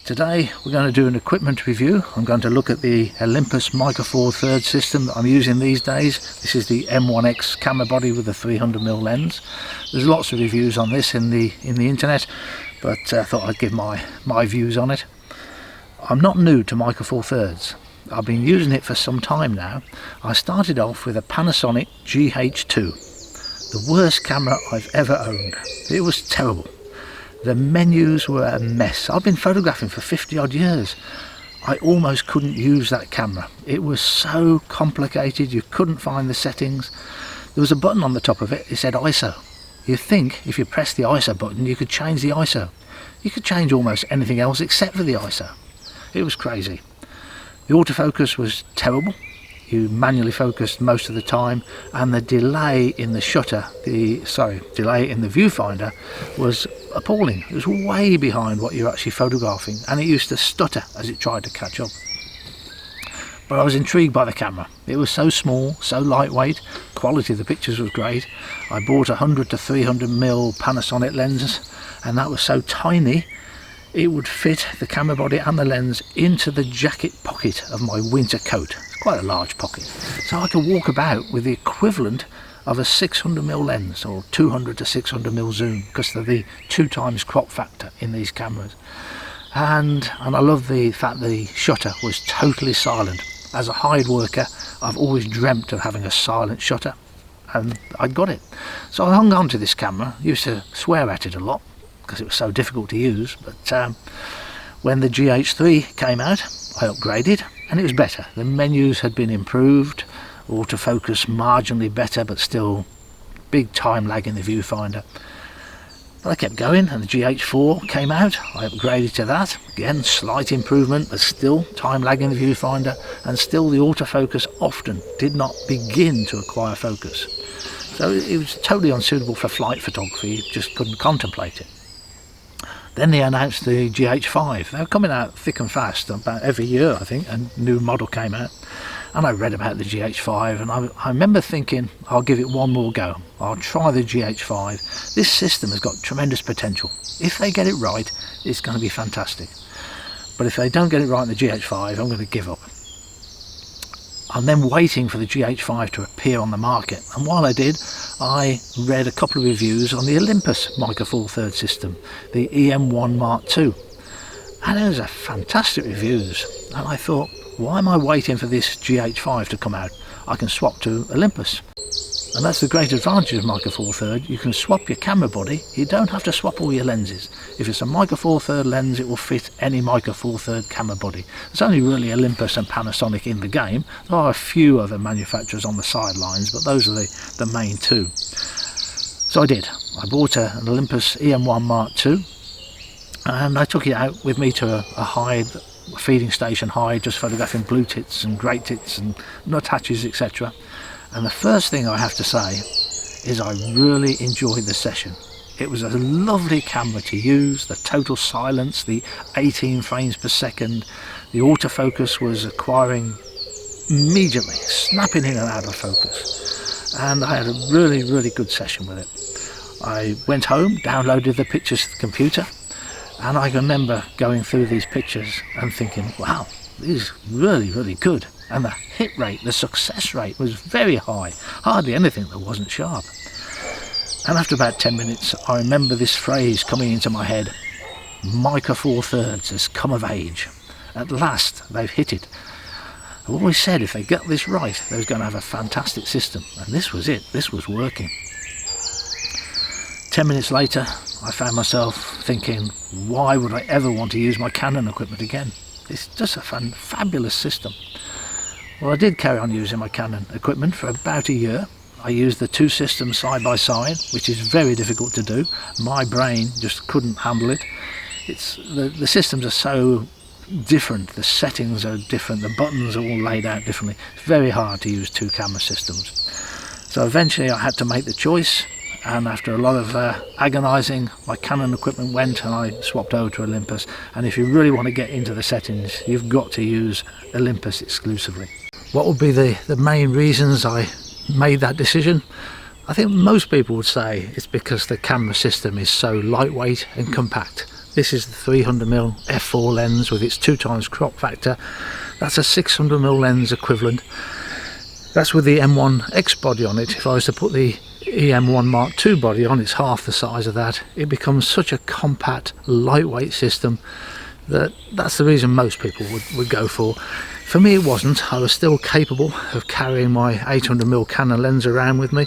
Today we're going to do an equipment review. I'm going to look at the Olympus Micro Four Thirds system that I'm using these days. This is the M1X camera body with a 300mm lens. There's lots of reviews on this in the internet, but I thought I'd give my views on it. I'm not new to Micro Four Thirds. I've been using it for some time now. I started off with a Panasonic GH2, the worst camera I've ever owned. It was terrible. The menus were a mess. I've been photographing for 50 odd years. I almost couldn't use that camera. It was so complicated, you couldn't find the settings. There was a button on the top of it, it said ISO. You'd think if you pressed the ISO button you could change the ISO. You could change almost anything else except for the ISO. It was crazy. The autofocus was terrible. You manually focused most of the time, and the delay in the delay in the viewfinder was appalling. It was way behind what you're actually photographing, and it used to stutter as it tried to catch up. But I was intrigued by the camera. It was so small, so lightweight, quality of the pictures was great. I bought 100 to 300mm Panasonic lenses, and that was so tiny it would fit the camera body and the lens into the jacket pocket of my winter coat. It's quite a large pocket. So I could walk about with the equivalent of a 600mm lens or 200 to 600mm zoom, because of the 2x crop factor in these cameras. And I love the fact the shutter was totally silent. As a hired worker, I've always dreamt of having a silent shutter, and I got it. So I hung on to this camera, used to swear at it a lot, because it was so difficult to use, but when the GH3 came out I upgraded and it was better. The menus had been improved, autofocus marginally better, but still big time lag in the viewfinder. But I kept going, and the GH4 came out. I upgraded to that, again slight improvement, but still time lag in the viewfinder, and still the autofocus often did not begin to acquire focus. So it was totally unsuitable for flight photography. You just couldn't contemplate it. Then they announced the GH5. They were coming out thick and fast. About every year, I think, a new model came out. And I read about the GH5, and I remember thinking, I'll give it one more go. I'll try the GH5. This system has got tremendous potential. If they get it right, it's going to be fantastic. But if they don't get it right in the GH5, I'm going to give up. I'm then waiting for the GH5 to appear on the market, and while I did, I read a couple of reviews on the Olympus Micro Four Thirds system, the EM1 Mark II, and it was a fantastic reviews. And I thought, why am I waiting for this GH5 to come out? I can swap to Olympus. And that's the great advantage of Micro Four Thirds. You can swap your camera body. You don't have to swap all your lenses. If it's a Micro Four Thirds lens, it will fit any Micro Four Thirds camera body. There's only really Olympus and Panasonic in the game. There are a few other manufacturers on the sidelines, but those are the main two. So I did. I bought an Olympus EM1 Mark II, and I took it out with me to a hide, a feeding station hide, just photographing blue tits and great tits and nuthatches, etc. And the first thing I have to say is I really enjoyed the session. It was a lovely camera to use, the total silence, the 18 frames per second, the autofocus was acquiring immediately, snapping in and out of focus. And I had a really, really good session with it. I went home, downloaded the pictures to the computer, and I remember going through these pictures and thinking, wow, these are really, really good. And the hit rate, the success rate was very high. Hardly anything that wasn't sharp. And after about 10 minutes, I remember this phrase coming into my head: Micro Four Thirds has come of age. At last, they've hit it. I've always said if they get this right, they was going to have a fantastic system. And this was it. This was working. 10 minutes later, I found myself thinking, why would I ever want to use my Canon equipment again? It's just a fabulous system. Well, I did carry on using my Canon equipment for about a year. I used the two systems side by side, which is very difficult to do. My brain just couldn't handle it. The systems are so different, the settings are different, the buttons are all laid out differently. It's very hard to use two camera systems. So eventually I had to make the choice, and after a lot of agonising, my Canon equipment went and I swapped over to Olympus. And if you really want to get into the settings, you've got to use Olympus exclusively. What would be the main reasons I made that decision? I think most people would say it's because the camera system is so lightweight and compact. This is the 300mm f4 lens with its 2x crop factor. That's a 600mm lens equivalent. That's with the M1X body on it. If I was to put the EM1 Mark II body on, it's half the size of that. It becomes such a compact, lightweight system that's the reason most people would go for. For me it wasn't. I was still capable of carrying my 800mm Canon lens around with me.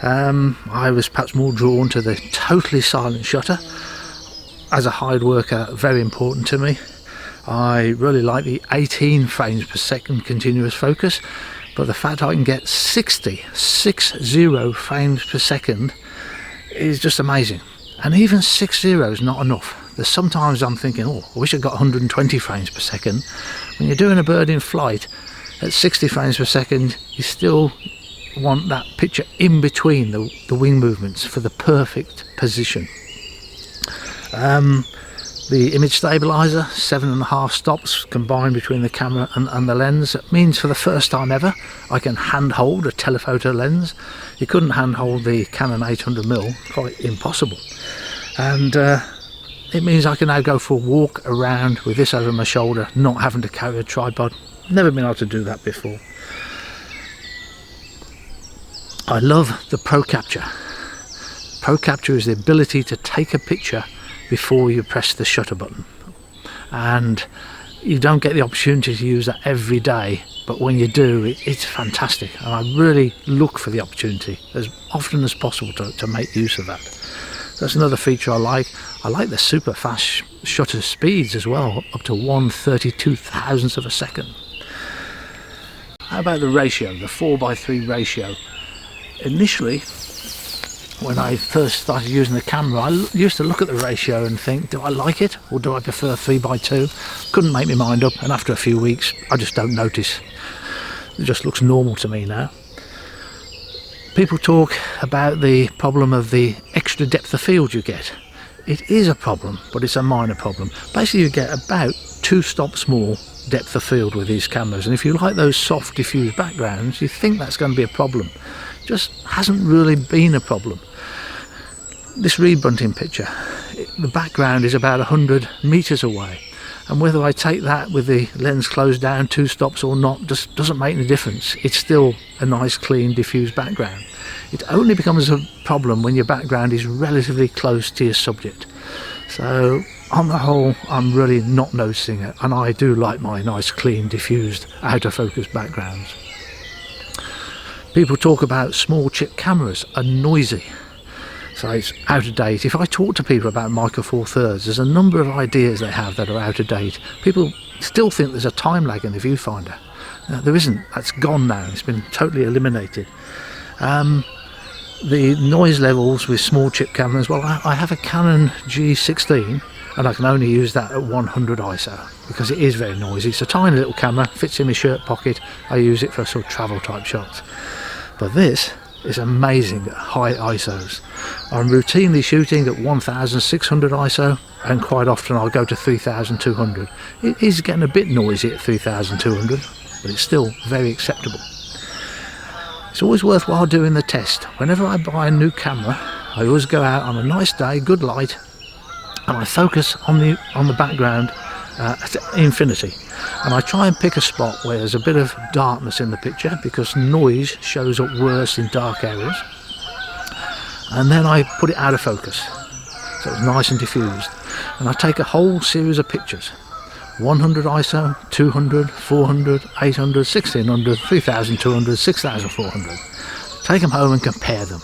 I was perhaps more drawn to the totally silent shutter. As a hide worker, very important to me. I really like the 18 frames per second continuous focus, but the fact I can get 60 frames per second is just amazing. And even 60 is not enough. There's sometimes I'm thinking, oh, I wish I got 120 frames per second. When you're doing a bird in flight at 60 frames per second, you still want that picture in between the wing movements for the perfect position. The image stabilizer, 7.5 stops combined between the camera and the lens. It means for the first time ever I can handhold a telephoto lens. You couldn't handhold the Canon 800mm, quite impossible. And it means I can now go for a walk around with this over my shoulder, not having to carry a tripod. Never been able to do that before. I love the Pro Capture. Pro Capture is the ability to take a picture before you press the shutter button, and you don't get the opportunity to use that every day, but when you do, it's fantastic, and I really look for the opportunity as often as possible to make use of that. That's another feature I like. I like the super fast shutter speeds as well, up to 1/32,000th of a second. How about the ratio, the 4:3 ratio? Initially, when I first started using the camera, I used to look at the ratio and think, do I like it or do I prefer 3:2? Couldn't make my mind up, and after a few weeks I just don't notice. It just looks normal to me now. People talk about the problem of the extra depth of field you get. It is a problem, but it's a minor problem. Basically you get about 2 stops more depth of field with these cameras, and if you like those soft diffused backgrounds, you think that's going to be a problem. Just hasn't really been a problem. This reed bunting picture, the background is about 100 meters away, and whether I take that with the lens closed down 2 stops or not just doesn't make any difference. It's still a nice clean diffused background. It only becomes a problem when your background is relatively close to your subject. So on the whole, I'm really not noticing it, and I do like my nice clean diffused out of focus backgrounds. People talk about small chip cameras are noisy, so it's out of date. If I talk to people about Micro Four Thirds, there's a number of ideas they have that are out of date. People still think there's a time lag in the viewfinder. There isn't. That's gone now. It's been totally eliminated. The noise levels with small chip cameras, well, I have a Canon G16 and I can only use that at 100 ISO because it is very noisy. It's a tiny little camera, fits in my shirt pocket. I use it for sort of travel type shots. But this is amazing at high ISOs. I'm routinely shooting at 1600 ISO, and quite often I'll go to 3200. It is getting a bit noisy at 3200, but it's still very acceptable. It's always worthwhile doing the test. Whenever I buy a new camera, I always go out on a nice day, good light, and I focus on the background at infinity, and I try and pick a spot where there's a bit of darkness in the picture because noise shows up worse in dark areas, and then I put it out of focus so it's nice and diffused, and I take a whole series of pictures: 100 ISO, 200, 400, 800, 1600, 3200, 6400. Take them home and compare them.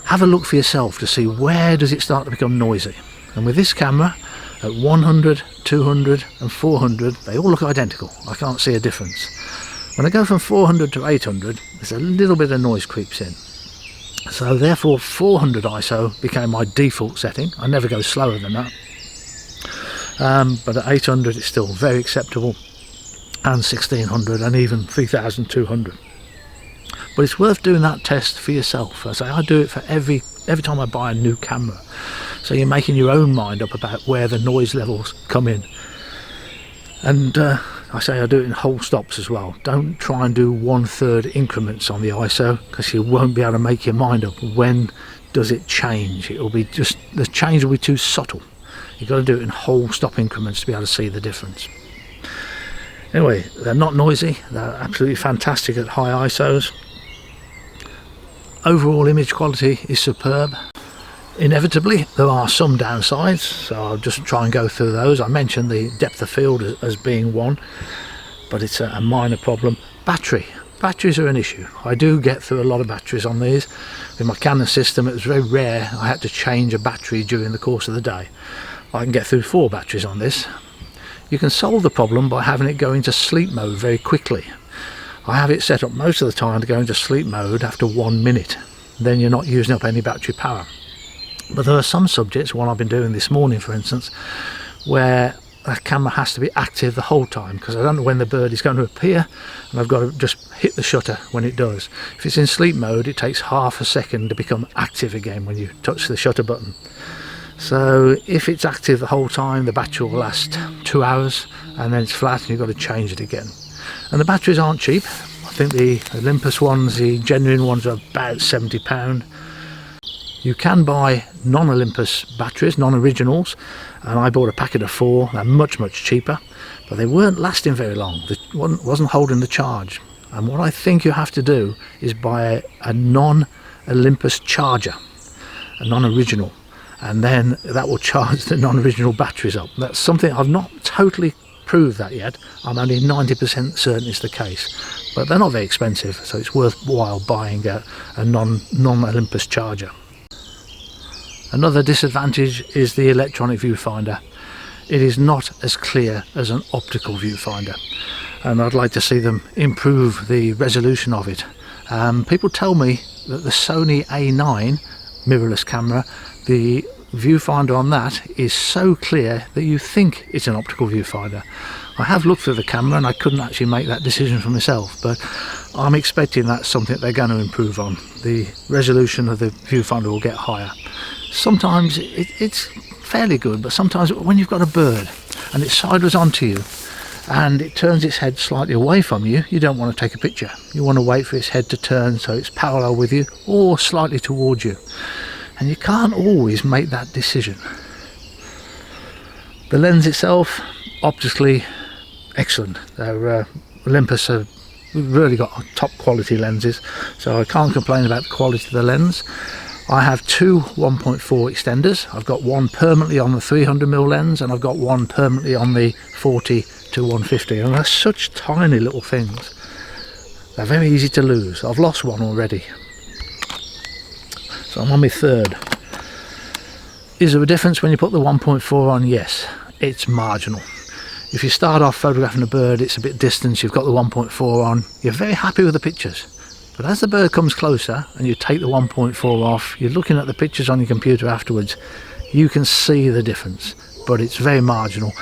Have a look for yourself to see where does it start to become noisy. And with this camera, at 100, 200 and 400, they all look identical. I can't see a difference. When I go from 400 to 800, there's a little bit of noise creeps in. So therefore 400 ISO became my default setting. I never go slower than that. But at 800 it's still very acceptable, and 1600 and even 3200. But it's worth doing that test for yourself. As I do it for every time I buy a new camera. So you're making your own mind up about where the noise levels come in. And I do it in whole stops as well. Don't try and do 1/3 increments on the ISO, because you won't be able to make your mind up when does it change. It will be just, the change will be too subtle. You've got to do it in whole stop increments to be able to see the difference. Anyway, they're not noisy, they're absolutely fantastic at high ISOs. Overall image quality is superb. Inevitably there are some downsides, so I'll just try and go through those. I mentioned the depth of field as being one, but it's a minor problem. Batteries are an issue. I do get through a lot of batteries on these. With my Canon system, it was very rare I had to change a battery during the course of the day. I can get through 4 batteries on this. You can solve the problem by having it go into sleep mode very quickly. I have it set up most of the time to go into sleep mode after 1 minute. Then you're not using up any battery power. But there are some subjects, one I've been doing this morning for instance, where a camera has to be active the whole time, because I don't know when the bird is going to appear, and I've got to just hit the shutter when it does. If it's in sleep mode, it takes half a second to become active again when you touch the shutter button. So if it's active the whole time, the battery will last 2 hours, and then it's flat and you've got to change it again. And the batteries aren't cheap. I think the Olympus ones, the genuine ones, are about £70. You can buy non-Olympus batteries, non-originals, and I bought a packet of 4. They're much cheaper, but they weren't lasting very long. They wasn't holding the charge. And what I think you have to do is buy a non-Olympus charger, a non-original, and then that will charge the non-original batteries up. That's something I've not totally proved that yet. I'm only 90% certain it's the case, but they're not very expensive, so it's worthwhile buying a non-Olympus charger. Another disadvantage is the electronic viewfinder. It is not as clear as an optical viewfinder, and I'd like to see them improve the resolution of it. People tell me that the Sony A9 mirrorless camera, the viewfinder on that is so clear that you think it's an optical viewfinder. I have looked through the camera and I couldn't actually make that decision for myself, but I'm expecting that's something they're going to improve on. The resolution of the viewfinder will get higher. Sometimes it's fairly good, but sometimes when you've got a bird and it's sideways onto you and it turns its head slightly away from you, you don't want to take a picture. You want to wait for its head to turn so it's parallel with you or slightly towards you. And you can't always make that decision. The lens itself, optically excellent. Olympus have really got top quality lenses, so I can't complain about the quality of the lens. I have 2 1.4 extenders. I've got one permanently on the 300mm lens and I've got one permanently on the 40 to 150, and they're such tiny little things. They're very easy to lose. I've lost one already. So I'm on my 3rd. Is there a difference when you put the 1.4 on? Yes, it's marginal. If you start off photographing a bird, it's a bit distant, you've got the 1.4 on, you're very happy with the pictures. But as the bird comes closer and you take the 1.4 off, you're looking at the pictures on your computer afterwards, you can see the difference, but it's very marginal,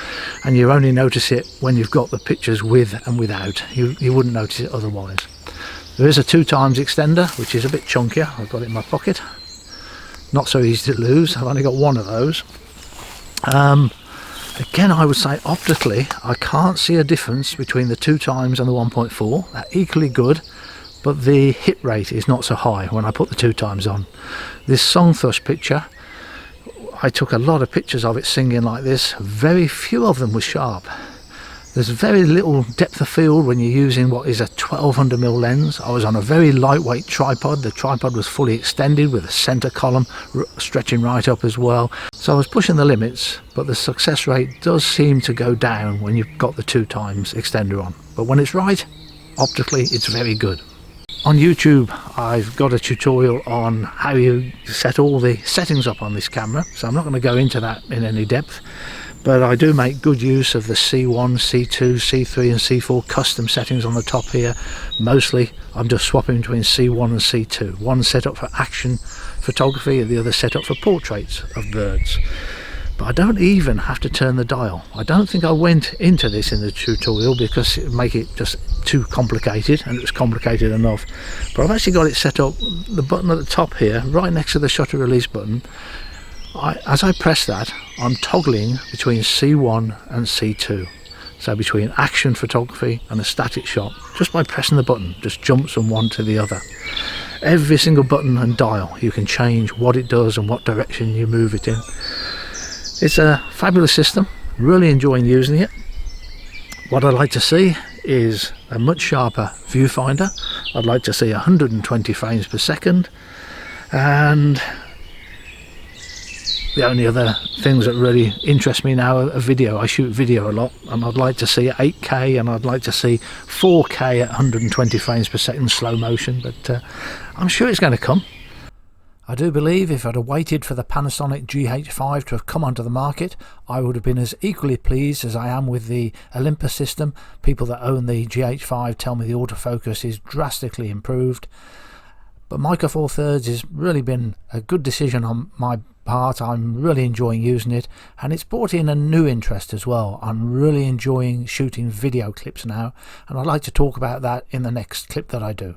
and you only notice it when you've got the pictures with and without. You wouldn't notice it otherwise. There is a 2x extender, which is a bit chunkier. I've got it in my pocket. Not so easy to lose. I've only got one of those. Again, I would say optically, I can't see a difference between the 2x and the 1.4. They're equally good, but the hit rate is not so high when I put the 2x on. This song thrush picture, I took a lot of pictures of it singing like this. Very few of them were sharp. There's very little depth of field when you're using what is a 1200mm lens. I was on a very lightweight tripod. The tripod was fully extended with a centre column stretching right up as well. So I was pushing the limits, but the success rate does seem to go down when you've got the 2x extender on. But when it's right, optically it's very good. On YouTube, I've got a tutorial on how you set all the settings up on this camera, so I'm not going to go into that in any depth, but I do make good use of the C1, C2, C3 and C4 custom settings on the top here. Mostly I'm just swapping between C1 and C2. One set up for action photography and the other set up for portraits of birds. But I don't even have to turn the dial. I don't think I went into this in the tutorial because it would make it just too complicated, and it was complicated enough. But I've actually got it set up, the button at the top here, right next to the shutter release button. As I press that, I'm toggling between C1 and C2. So between action photography and a static shot, just by pressing the button, just jumps from one to the other. Every single button and dial, you can change what it does and what direction you move it in. It's a fabulous system, really enjoying using it. What I'd like to see is a much sharper viewfinder. I'd like to see 120 frames per second, and the only other things that really interest me now are video. I shoot video a lot, and I'd like to see 8K, and I'd like to see 4K at 120 frames per second slow motion, but I'm sure it's going to come. I do believe if I'd have waited for the Panasonic GH5 to have come onto the market, I would have been as equally pleased as I am with the Olympus system. People that own the GH5 tell me the autofocus is drastically improved. But Micro Four Thirds has really been a good decision on my part. I'm really enjoying using it, and it's brought in a new interest as well. I'm really enjoying shooting video clips now, and I'd like to talk about that in the next clip that I do.